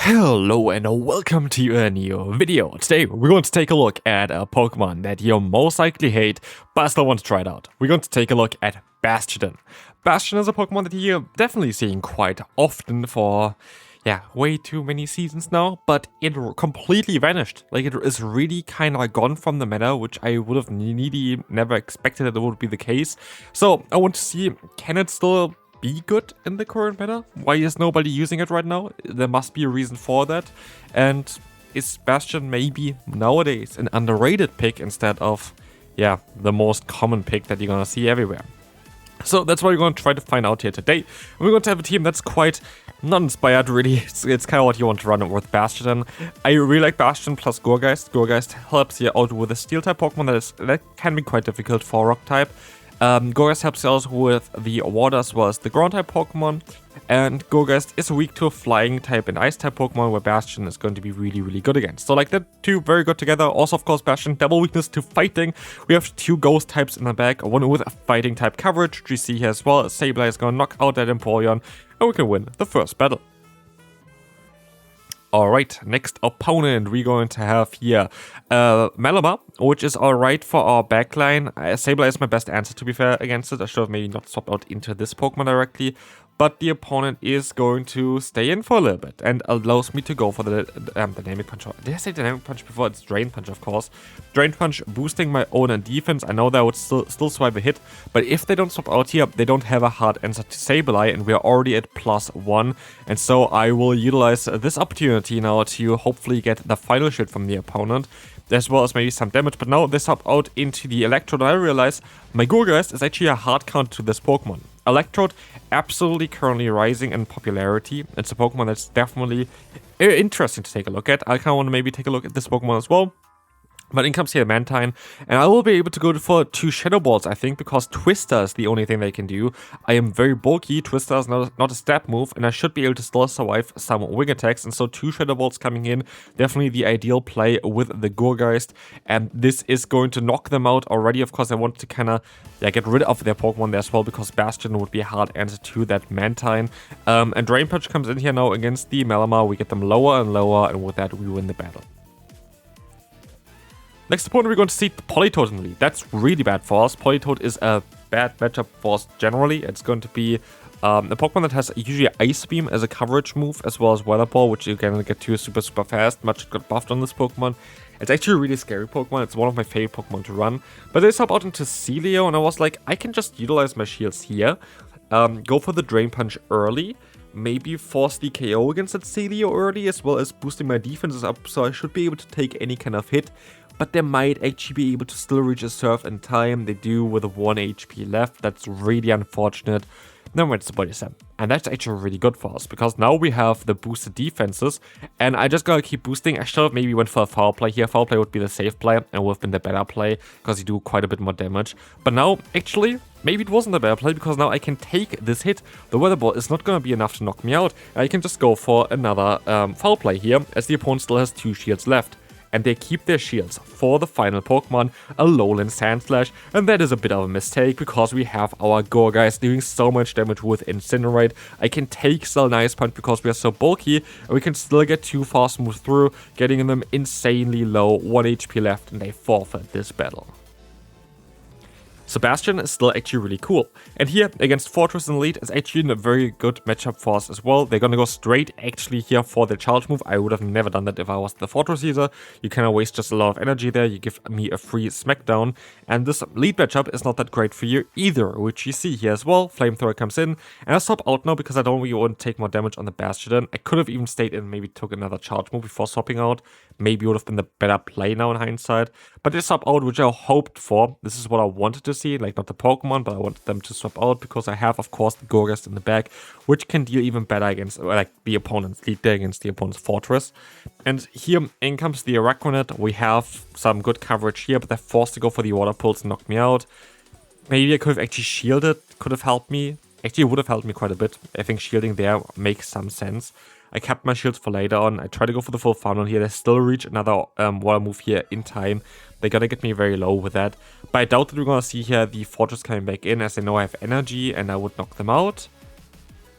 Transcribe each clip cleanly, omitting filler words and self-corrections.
Hello and welcome to a new video. Today we're going to take a look at a Pokemon that you most likely hate but still want to try it out. We're going to take a look at Bastion. Bastion is a Pokemon that you're definitely seeing quite often for, way too many seasons now, but it completely vanished. Like, it is really kind of gone from the meta, which I would have never expected that it would be the case. So I want to see, can it still be good in the current meta? Why is nobody using it right now? There must be a reason for that. And is Bastion maybe nowadays an underrated pick instead of, the most common pick that you're gonna see everywhere? So that's what we're going to try to find out here today. We're going to have a team that's quite not inspired, really. It's kind of what you want to run with Bastion. I really like Bastion plus Gourgeist. Gourgeist helps you out with a Steel-type Pokemon that can be quite difficult for Rock-type. Gourgeist helps you also with the Water as well as the Ground-type Pokemon. And Gourgeist is weak to a Flying-type and Ice-type Pokemon, where Bastion is going to be really, really good against. So like the two very good together. Also, of course, Bastion, double weakness to Fighting. We have two Ghost types in the back, one with a Fighting-type coverage, which you see here as well. Sableye is going to knock out that Empoleon, and we can win the first battle. Alright, next opponent we're going to have here Malamar, which is alright for our backline. Sableye is my best answer, to be fair, against it. I should have maybe not swapped out into this Pokemon directly. But the opponent is going to stay in for a little bit and allows me to go for the Dynamic Punch. Did I say Dynamic Punch before? It's Drain Punch, of course. Drain Punch boosting my own and defense. I know that I would still swipe a hit, but if they don't swap out here, they don't have a hard answer to Sableye, and we are already at +1. And so I will utilize this opportunity now to hopefully get the final shit from the opponent, as well as maybe some damage. But now they swap out into the Electrode, and I realize my Gourgeist is actually a hard counter to this Pokemon. Electrode absolutely currently rising in popularity. It's a Pokemon that's definitely interesting to take a look at. I kind of want to maybe take a look at this Pokemon as well. But in comes here Mantine, and I will be able to go for 2 Shadow Balls, I think, because Twister is the only thing they can do. I am very bulky, Twister is not a stab move, and I should be able to still survive some wing attacks, and so 2 Shadow Balls coming in, definitely the ideal play with the Gourgeist, and this is going to knock them out already. Of course, I want to kind of get rid of their Pokemon there as well, because Bastion would be a hard answer to that Mantine. And Drain Punch comes in here now against the Malamar. We get them lower and lower, and with that, we win the battle. Next opponent, we're going to see Politoed in the lead. That's really bad for us. Politoed is a bad matchup for us generally. It's going to be a Pokemon that has usually Ice Beam as a coverage move, as well as Weather Ball, which you can get to super fast. Much got buffed on this Pokemon. It's actually a really scary Pokemon. It's one of my favorite Pokemon to run. But they swap out into Celio, and I was like, I can just utilize my shields here. Go for the Drain Punch early. Maybe force the KO against that Celio early, as well as boosting my defenses up, so I should be able to take any kind of hit. But they might actually be able to still reach a Surf in time. They do with 1 HP left. That's really unfortunate. Then it's the Body Slam. And that's actually really good for us, because now we have the boosted defenses. And I just gotta keep boosting. I should have maybe went for a Foul Play here. Foul Play would be the safe play and would have been the better play, because you do quite a bit more damage. But now, actually, maybe it wasn't the better play, because now I can take this hit. The Weather Ball is not gonna be enough to knock me out. I can just go for another Foul Play here, as the opponent still has 2 shields left. And they keep their shields for the final Pokemon, Alolan Sandslash, and that is a bit of a mistake, because we have our Gourgeist doing so much damage with Incinerate. I can take still Nice Punch because we are so bulky, and we can still get 2 fast moves through, getting them insanely low, 1 HP left, and they forfeit this battle. Bastion is still actually really cool. And here, against Forretress in the lead, is actually a very good matchup for us as well. They're gonna go straight actually here for the charge move. I would have never done that if I was the Forretress user. You kind of waste just a lot of energy there. You give me a free smackdown. And this lead matchup is not that great for you either, which you see here as well. Flamethrower comes in. And I swap out now because I don't really want to take more damage on the Bastion. I could have even stayed in and maybe took another charge move before swapping out. Maybe would have been the better play now in hindsight. But they swap out, which I hoped for. This is what I wanted to see. Like, not the Pokemon, but I wanted them to swap out, because I have, of course, the Gourgeist in the back, which can deal even better against, like, the opponent's lead there against the opponent's Forretress. And here in comes the Araquanid. We have some good coverage here, but they're forced to go for the Water Pulse and knock me out. Maybe I could have actually shielded, could have helped me. Actually, it would have helped me quite a bit. I think shielding there makes some sense. I kept my shields for later on. I tried to go for the full Funnel here. They still reach another Water move here in time. They gotta get me very low with that. But I doubt that we're gonna see here the Forretress coming back in, as they know I have energy and I would knock them out.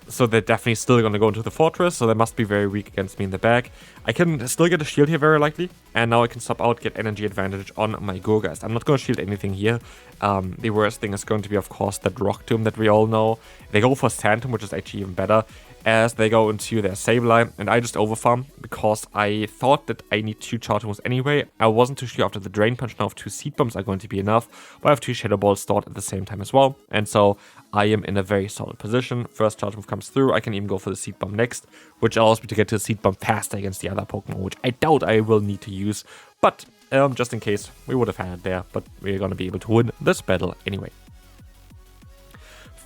So they're definitely still going to go into the Forretress, so they must be very weak against me in the back. I can still get a shield here very likely, and now I can swap out, get energy advantage on my GoGuest. I'm not going to shield anything here. The worst thing is going to be, of course, that Rock Tomb that we all know. They go for Sand Tomb, which is actually even better, as they go into their Sableye, and I just overfarm because I thought that I need 2 Charge Moves anyway. I wasn't too sure after the Drain Punch now if 2 Seed Bombs are going to be enough, but I have 2 Shadow Balls stored at the same time as well, and so I am in a very solid position. First Charge Move comes through, I can even go for the Seed Bomb next, which allows me to get to the Seed Bomb faster against the other Pokemon, which I doubt I will need to use, but just in case, we would have had it there, but we're going to be able to win this battle anyway.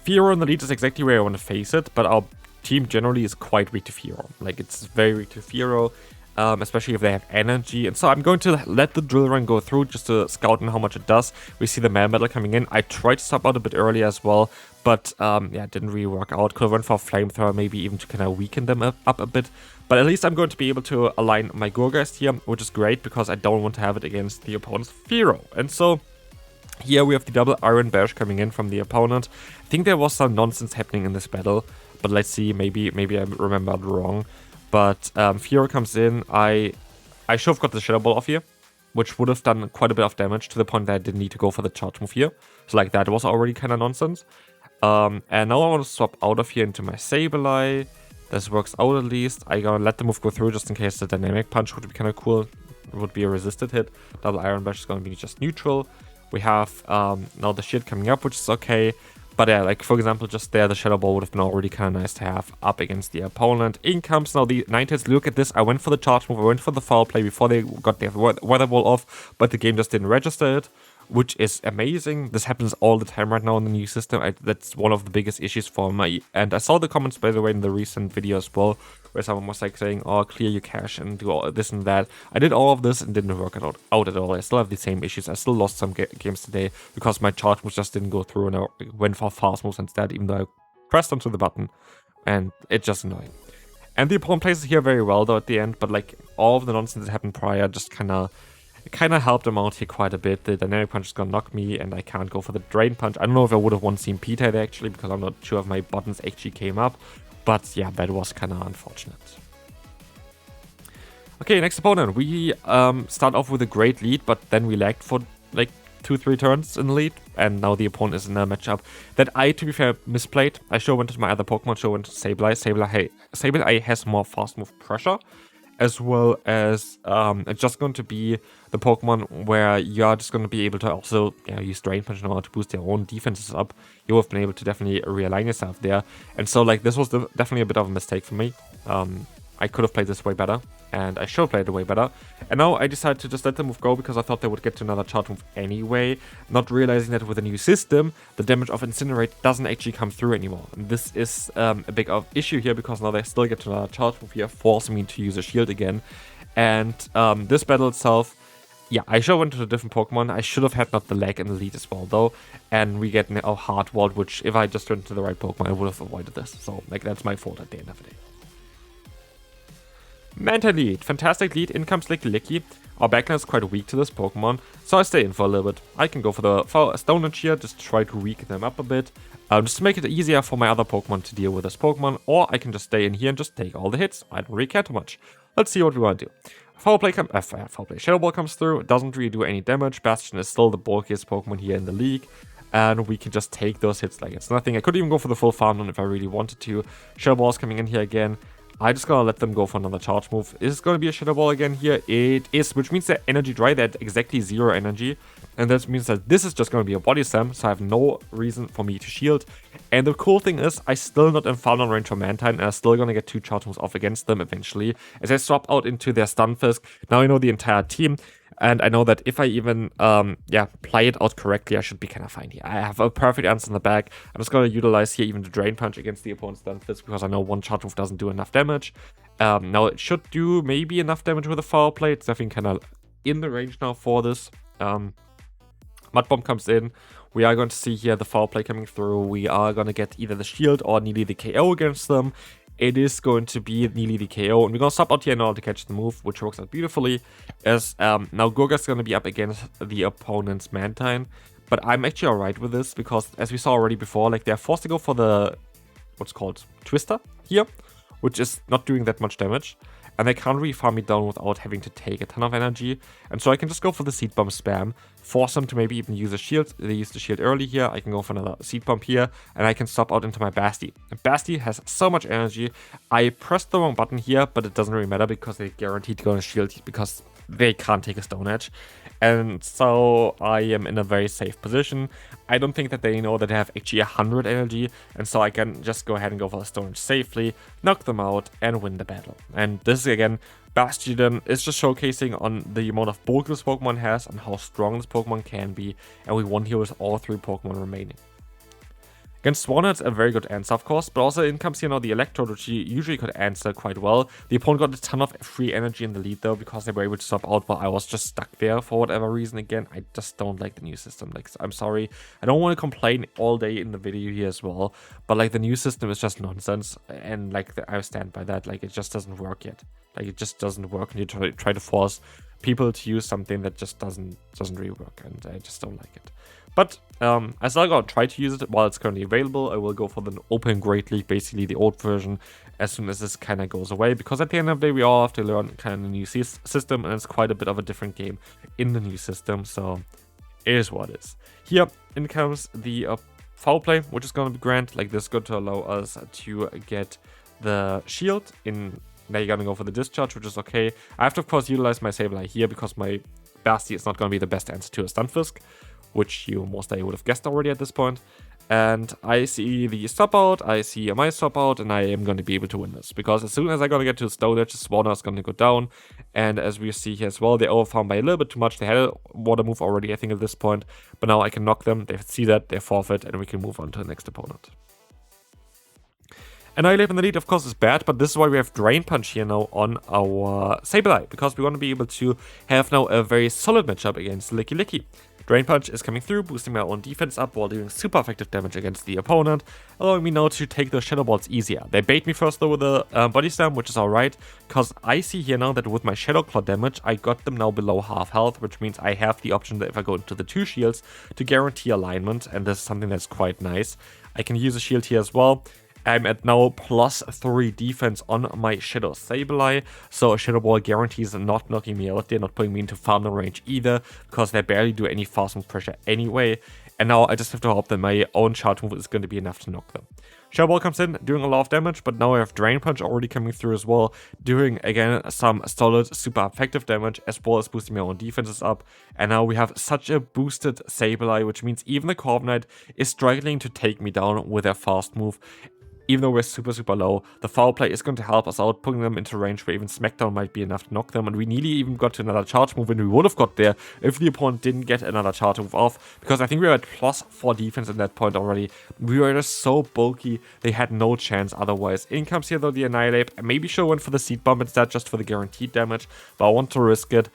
Fearow in the lead is exactly where I want to face it, but our team generally is quite weak to Fearow. Like, it's very weak to Fearow, especially if they have energy. And so I'm going to let the Drill Run go through just to scout in how much it does. We see the Malamar coming in. I tried to stop out a bit earlier as well, but yeah, it didn't really work out. Could have went for a Flamethrower, maybe even to kind of weaken them up a bit. But at least I'm going to be able to align my GoGuest here, which is great because I don't want to have it against the opponent's Fearow. And so here we have the double Iron Bash coming in from the opponent. I think there was some nonsense happening in this battle, but let's see, maybe I remembered wrong. But Fearow comes in, I should have got the Shadow Ball off here, which would have done quite a bit of damage to the point that I didn't need to go for the charge move here. So like that was already kind of nonsense. And now I want to swap out of here into my Sableye. This works out at least. I'm gonna let the move go through just in case the Dynamic Punch would be kind of cool. It would be a resisted hit. Double Iron Bash is gonna be just neutral. We have now the shield coming up, which is okay. But yeah, like for example, just there, the Shadow Ball would have been already kind of nice to have up against the opponent. In comes now the Ninetales. Look at this. I went for the charge move. I went for the foul play before they got their Weather Ball off, but the game just didn't register it, which is amazing. This happens all the time right now in the new system. That's one of the biggest issues for me. And I saw the comments, by the way, in the recent video as well, where someone was like saying, oh, clear your cache and do all this and that. I did all of this and didn't work out at all. I still have the same issues. I still lost some games today because my charge moves just didn't go through and I went for fast moves instead, even though I pressed onto the button. And it's just annoying. And the opponent plays it here very well though at the end, but like all of the nonsense that happened prior just kind of helped them out here quite a bit. The Dynamic Punch is gonna knock me and I can't go for the Drain Punch. I don't know if I would have won Team Politoed actually, because I'm not sure if my buttons actually came up. But yeah, that was kind of unfortunate. Okay, next opponent. We start off with a great lead, but then we lagged for like 2-3 turns in the lead. And now the opponent is in a matchup that I, to be fair, misplayed. I sure went to my other Pokemon, sure went to Sableye. Sableye has more fast move pressure, as well as it's just going to be the Pokemon where you're just going to be able to also use Drain Punch in order to boost your own defenses up. You have been able to definitely realign yourself there. And so like this was definitely a bit of a mistake for me. I could have played this way better, and I should have played it way better. And now I decided to just let the move go because I thought they would get to another charge move anyway, not realizing that with a new system, the damage of Incinerate doesn't actually come through anymore. And this is a big issue here because now they still get to another charge move here, forcing me to use a shield again. And this battle itself, yeah, I should have went to a different Pokemon. I should have had not the lag in the lead as well though. And we get a hard wall, which if I just went to the right Pokemon, I would have avoided this. So like that's my fault at the end of the day. Manta lead. Fantastic lead. In comes Licky. Our backline is quite weak to this Pokemon, so I stay in for a little bit. I can go for the Stone Edge here, just try to weaken them up a bit, just to make it easier for my other Pokemon to deal with this Pokemon, or I can just stay in here and just take all the hits. I don't really care too much. Let's see what we want to do. Foul Play Shadow Ball comes through. It doesn't really do any damage. Bastion is still the bulkiest Pokemon here in the league, and we can just take those hits like it's nothing. I could even go for the full Farm if I really wanted to. Shadow Ball is coming in here again. I just gonna let them go for another charge move. Is it gonna be a Shadow Ball again here? It is, which means they're energy dry. They're at exactly 0 energy. And that means that this is just gonna be a Body Slam, so I have no reason for me to shield. And the cool thing is, I still not in Foul range for Mantine, and I'm still gonna get 2 charge moves off against them eventually. As I swap out into their Stunfisk, now I know the entire team. And I know that if I even, play it out correctly, I should be kind of fine here. I have a perfect answer in the back. I'm just going to utilize here even the Drain Punch against the opponent's Stunfisk because I know one charge move doesn't do enough damage. Now it should do maybe enough damage with a Foul Play. It's definitely kind of in the range now for this. Mud Bomb comes in. We are going to see here the Foul Play coming through. We are going to get either the shield or nearly the KO against them. It is going to be nearly the KO, and we're going to stop out here in order to catch the move, which works out beautifully, as now Goga is going to be up against the opponent's Mantine, but I'm actually alright with this, because as we saw already before, like they're forced to go for the what's called Twister here, which is not doing that much damage. And they can't really farm me down without having to take a ton of energy. And so I can just go for the Seed Bomb spam, force them to maybe even use a shield. They used the shield early here. I can go for another Seed Bomb here, and I can stop out into my Basti. And Basti has so much energy. I pressed the wrong button here, but it doesn't really matter because they guaranteed to go on a shield because they can't take a Stone Edge. And so I am in a very safe position. I don't think that they know that they have actually 100 energy, and so I can just go ahead and go for the Stone Edge safely, knock them out, and win the battle. And this again, Bastiodon is just showcasing on the amount of bulk this Pokemon has and how strong this Pokemon can be, and we won here with all 3 Pokemon remaining. Against Swannet, a very good answer, of course, but also in comes here now the Electrode, which he usually could answer quite well. The opponent got a ton of free energy in the lead, though, because they were able to swap out while I was just stuck there for whatever reason. Again, I just don't like the new system. Like, I'm sorry, I don't want to complain all day in the video here as well, but like the new system is just nonsense, and like I stand by that. Like, it just doesn't work yet. Like, it just doesn't work, and you try to force people to use something that just doesn't really work, and I just don't like it. But I still gotta try to use it while it's currently available. I will go for the Open Great League, basically the old version, as soon as this kind of goes away. Because at the end of the day, we all have to learn kind of the new system, and it's quite a bit of a different game in the new system. So it is what it is. Here in comes the Foul Play, which is gonna be grand. Like, this is going to allow us to get the shield in. Now you're gonna go for the Discharge, which is okay. I have to, of course, utilize my Sableye here because my Basti is not gonna be the best answer to a Stunfisk, which you most likely would have guessed already at this point. And I see the Stop Out, I see my Stop Out, and I am going to be able to win this. Because as soon as I'm going to get to the Stone Edge, the Spawner is going to go down. And as we see here as well, they overfarmed by a little bit too much. They had a water move already, I think, at this point. But now I can knock them, they see that, they forfeit, and we can move on to the next opponent. Annihilate in the lead, of course, is bad, but this is why we have Drain Punch here now on our Sableye, because we want to be able to have now a very solid matchup against Licky. Drain Punch is coming through, boosting my own defense up while doing super effective damage against the opponent, allowing me now to take those Shadow Balls easier. They bait me first though with a Body Slam, which is alright, because I see here now that with my Shadow Claw damage, I got them now below half health, which means I have the option that if I go into the 2 shields to guarantee alignment, and this is something that's quite nice. I can use a shield here as well. I'm at now +3 defense on my Shadow Sableye, so a Shadow Ball guarantees not knocking me out. They're not putting me into farming range either, because they barely do any fast move pressure anyway. And now I just have to hope that my own charge move is going to be enough to knock them. Shadow Ball comes in, doing a lot of damage, but now I have Drain Punch already coming through as well, doing again some solid, super effective damage, as well as boosting my own defenses up. And now we have such a boosted Sableye, which means even the Corviknight is struggling to take me down with their fast move. Even though we're super low, the Foul Play is going to help us out, putting them into range where even Smackdown might be enough to knock them. And we nearly even got to another charge move, and we would have got there if the opponent didn't get another charge move off. Because I think we were at +4 defense at that point already. We were just so bulky, they had no chance otherwise. In comes here though the Annihilate. I maybe should have went for the Seed Bomb instead, just for the guaranteed damage, but I want to risk it.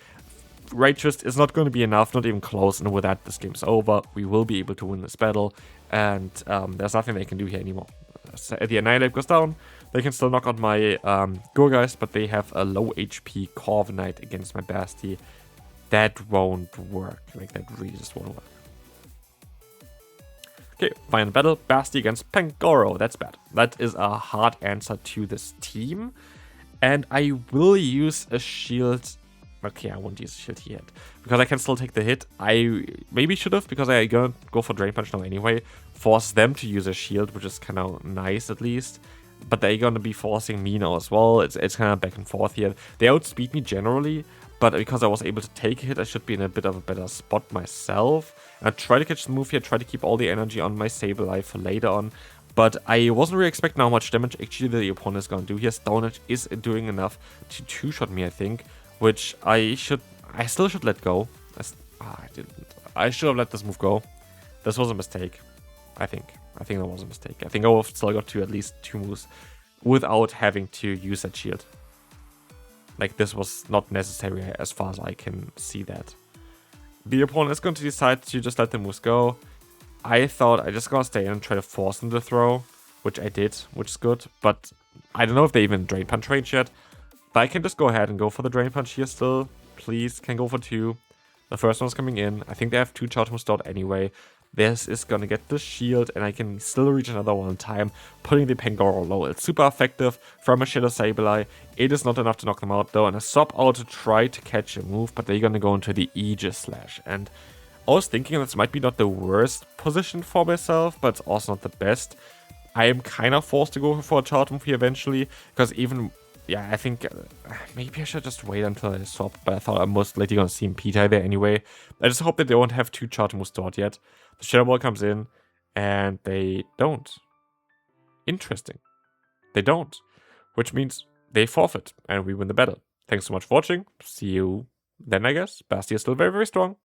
Rage Twist is not going to be enough, not even close, and with that this game's over. We will be able to win this battle, and there's nothing they can do here anymore. The Annihilate goes down, they can still knock out my Gourgeist, but they have a low HP Corviknight against my Basti. That won't work, like that really just won't work. Okay, final battle, Basti against Pangoro. That's bad. That is a hard answer to this team, and I will use a shield. Okay, I won't use a shield yet, because I can still take the hit. I maybe should have, because I gonna go for Drain Punch now anyway. Force them to use a shield, which is kind of nice at least. But they're gonna be forcing me now as well. It's kind of back and forth here. They outspeed me generally, but because I was able to take a hit, I should be in a bit of a better spot myself. And I try to catch the move here, try to keep all the energy on my Sableye for later on. But I wasn't really expecting how much damage actually the opponent is gonna do here. Stone Edge is doing enough to 2-shot me, I think. Which I still should let go. I didn't. I should have let this move go. This was a mistake. I think that was a mistake. I think I would have still got to at least 2 moves without having to use that shield. Like, this was not necessary as far as I can see that. The opponent is going to decide to just let the moves go. I thought I just gonna stay in and try to force them to throw, which I did, which is good. But I don't know if they even Drain Punch range yet. But I can just go ahead and go for the Drain Punch here still. Please, can go for 2. The first one's coming in. I think they have 2 charge moves out anyway. this is gonna get the shield, and I can still reach another one in time, putting the Pangoro low. It's super effective from a Shadow Sableye. It is not enough to knock them out though, and a swap out to try to catch a move, but they're gonna go into the Aegis Slash. And I was thinking this might be not the worst position for myself, but it's also not the best. I am kind of forced to go for a charge move here eventually, because even, yeah, I think maybe I should just wait until I swap, but I thought I'm most likely going to see Peter there anyway. I just hope that they won't have 2 charge moves stored yet. The Shadow Ball comes in, and they don't. Interesting. They don't, which means they forfeit, and we win the battle. Thanks so much for watching. See you then, I guess. Bastion is still very, very strong.